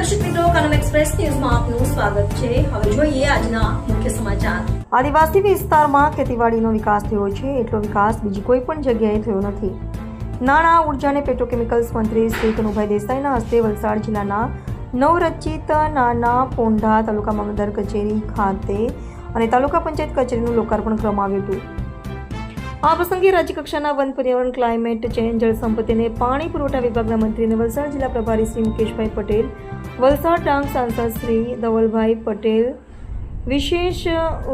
દર્શક મિત્રો, કનમ એક્સપ્રેસ ન્યૂઝમાં આપનું સ્વાગત છે। હવે જોઈએ આજના મુખ્ય સમાચાર। આદિવાસી વિસ્તારમાં ખેતીવાડીનો વિકાસ થયો છે, એટલો વિકાસ બીજી કોઈ પણ જગ્યાએ થયો નથી। નાણાં, ઉર્જા અને પેટ્રોકેમિકલ્સ મંત્રી શ્રી કનુભાઈ દેસાઈના હસ્તે વલસાડ જિલ્લાના નવરચિત નાના પોંઢા તાલુકા મામલતદાર કચેરી ખાતે અને તાલુકા પંચાયત કચેરીનું લોકાર્પણ કરવામાં આવ્યું હતું। આ પ્રસંગે રાજ્યકક્ષાના વન, પર્યાવરણ, ક્લાઇમેટ ચેન્જ, જળ સંપત્તિ અને પાણી પુરવઠા વિભાગના મંત્રી અને વલસાડ જિલ્લા પ્રભારી શ્રી મુકેશભાઈ પટેલ, વલસાડ ડાંગ સાંસદ શ્રી ધવલભાઈ પટેલ વિશેષ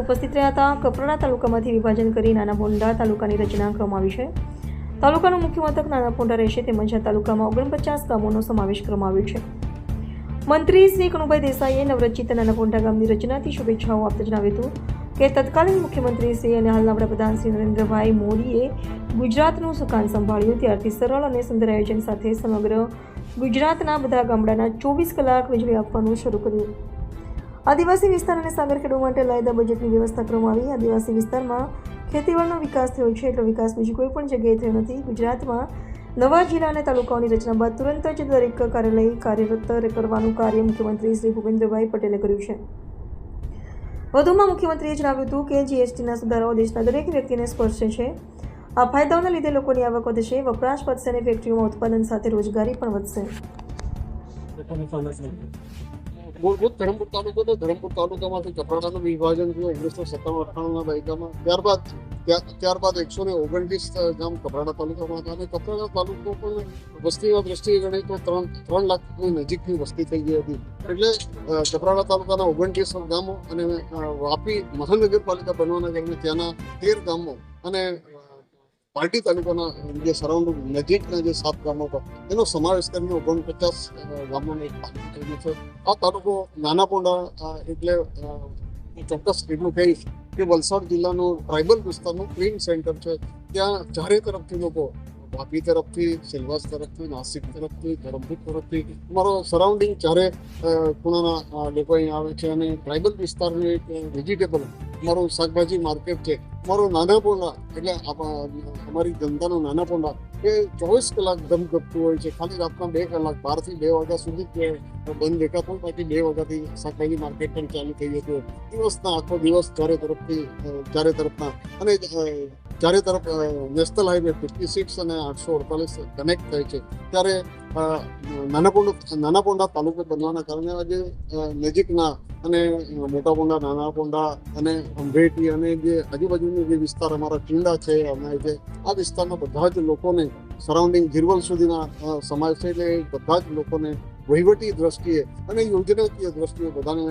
ઉપસ્થિત રહ્યા હતા। કપરાડા તાલુકામાંથી વિભાજન કરી નાના પોંઢા તાલુકાની રચના કરવામાં આવી છે। તાલુકાનું મુખ્ય મથક નાના પોંઢા રહેશે, તેમજ આ તાલુકામાં 49 ગામોનો સમાવેશ કરવામાં આવ્યો છે। મંત્રી શ્રી કનુભાઈ દેસાઈએ નવરચિત નાના પોંઢા ગામની રચનાથી શુભેચ્છાઓ આપતા જણાવ્યું હતું કે તત્કાલીન મુખ્યમંત્રી શ્રી અને હાલના વડાપ્રધાન શ્રી નરેન્દ્રભાઈ મોદીએ ગુજરાતનું સુકાન સંભાળ્યું ત્યારથી સરળ અને સુંદર આયોજન સાથે સમગ્ર ગુજરાતના બધા ગામડાના 24 કલાક વીજળી આપવાનું શરૂ કર્યું। આદિવાસી વિસ્તાર અને સાગરખેડૂ માટે લાયદા બજેટની વ્યવસ્થા કરવામાં આવી। આદિવાસી વિસ્તારમાં ખેતીવાડીનો વિકાસ થયો છે, એટલો વિકાસ બીજી કોઈ પણ જગ્યાએ થયો નથી। ગુજરાતમાં નવા જિલ્લા અને તાલુકાઓની રચના બાદ તુરંત જ દરેક કાર્યાલય કાર્યરત કરવાનું કાર્ય મુખ્યમંત્રી શ્રી ભૂપેન્દ્રભાઈ પટેલે કર્યું છે। વધુમાં મુખ્યમંત્રીએ જણાવ્યું હતું કે જીએસટીના સુધારાઓ દેશના દરેક વ્યક્તિને સ્પર્શે છે। આ ફાયદાઓના લીધે લોકોની આવક વધશે, વપરાશ વધશે અને ફેક્ટરીઓમાં ઉત્પાદન સાથે રોજગારી પણ વધશે। મૂળભૂત ધરમપુર તાલુકો તો ધરમપુર તાલુકામાંથી કપરાડાનું વિભાજન થયું 1997-98ના દાયકામાં। ત્યારબાદ 129 ગામ કપરાડા તાલુકામાં હતા અને કપરાડા તાલુકો પણ વસ્તીના દ્રષ્ટિએ ગણીએ તો 3 લાખની નજીકની વસ્તી થઈ ગઈ હતી। એટલે કપરાડા તાલુકાના 29 ગામો અને વાપી મહાનગરપાલિકા બનવાના કારણે ત્યાંના 13 ગામો અને પાર્ટી તાલુકાના જે સરાઉન્ડિંગ નજીકના જે 7 ગામો હતા એનો સમાવેશ કરીને 49 ગામોનો એક તાલુકો થયો છે। આ તાલુકો નાના પોંઢા એટલે ચોક્કસ એટલું કહીશ કે વલસાડ જિલ્લાનું ટ્રાઇબલ વિસ્તારનું ક્વીન સેન્ટર છે। ત્યાં ચારે તરફથી લોકો વાપી તરફથી, સેલવાસ તરફથી, નાસિક તરફથી, ધરમપુર તરફથી અમારો સરાઉન્ડિંગ ચારે ખૂણાના લોકો અહીં આવે છે અને ટ્રાઇબલ વિસ્તારનું એક વેજીટેબલ અમારું શાકભાજી માર્કેટ છે। અમારું નાના પોંઢા એટલે અમારી જનતાનું નાના પોંઢા એ 24 કલાક ધમધમતું હોય છે। ખાલી રાતના 2 કલાક 12 થી 2 વાગ્યા સુધી બંધ દેખાતું, બાકી 2 વાગ્યાથી શાકભાજી માર્કેટ પણ ચાલુ થઈ જતું। દિવસના આખો દિવસ ચારે તરફના અને ચારે તરફ નેશનલ હાઈવે 56 અને 848 કનેક્ટ થાય છે। ત્યારે નાના પોંઢા તાલુકો બનવાના કારણે આજે નજીકના અને મોટા પોંઢા, નાના પોંઢા અને અંભેટી અને જે આજુબાજુનો જે વિસ્તાર અમારા ટીંડા છે અમે છે આ વિસ્તારના બધા જ લોકોને સરાઉન્ડિંગ જીરવલ સુધીના સમાવેશ છે। એટલે બધા જ લોકોને વહીવટી દ્રષ્ટિએ અને યોજનાકીય દ્રષ્ટિએ બધાને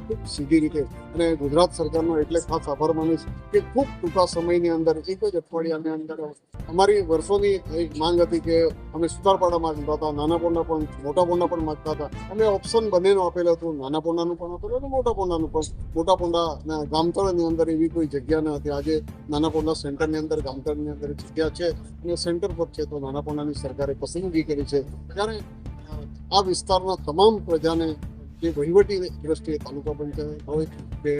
ખૂબ સીધી રીતે અને ગુજરાત સરકારનો એટલે ખાસ આભાર માનીશ કે ખૂબ ટૂંકા સમયની અંદર એક જ અઠવાડિયાની અંદર અમારી વર્ષોની એક માંગ હતી કે અમે સુતારપાડા માંગતા હતા, નાના પોંઢા પણ મોટા પોંઢા પણ માંગતા હતા। અમે ઓપ્શન બંનેનું આપેલું હતું, નાના પોંઢાનું પણ આપેલું અને મોટા પોંઢાનું પણ। મોટા પોંઢા ગામતળની અંદર એવી કોઈ જગ્યા ન હતી। આજે નાના પોંઢા સેન્ટરની અંદર ગામતળની અંદર જગ્યા છે અને સેન્ટર પર છે, તો નાના પોંઢાની સરકારે પસંદગી કરી છે। ત્યારે આ વિસ્તારના તમામ પ્રજાને જે વહીવટી દ્રષ્ટિએ તાલુકા પંચાયત હોય કે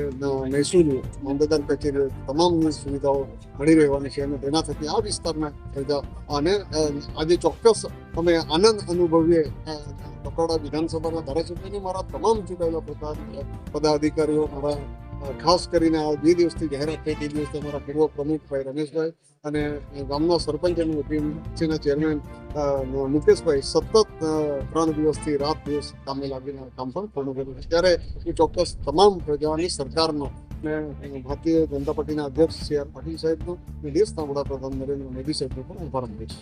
મહેસૂલ મામલતદાર કચેરી તમામની સુવિધાઓ મળી રહેવાની છે અને તેના થકી આ વિસ્તારના પ્રજા અને આજે ચોક્કસ અમે આનંદ અનુભવીએ। કપરાડા વિધાનસભાના ધારાસભ્યને મારા તમામ ચૂંટાયેલા પદાધિકારીઓ, મારા ખાસ કરીને આ 2 દિવસથી જાહેરાત થઈ, 2 દિવસથી અમારા પૂર્વ પ્રમુખભાઈ રમેશભાઈ અને ગામના સરપંચ અને ટીમસીના ચેરમેન મુકેશભાઈ સતત 3 દિવસથી રાત દિવસ કામે લાગીને કામ પણ પૂર્ણ કર્યું છે। ત્યારે એ ચોક્કસ તમામ પ્રજાની સરકારનો અને ભારતીય જનતા પાર્ટીના અધ્યક્ષ સી આર પાટીલ સાહેબનો અને દેશના વડાપ્રધાન નરેન્દ્ર મોદી સાહેબનો પણ આભાર માનીશ।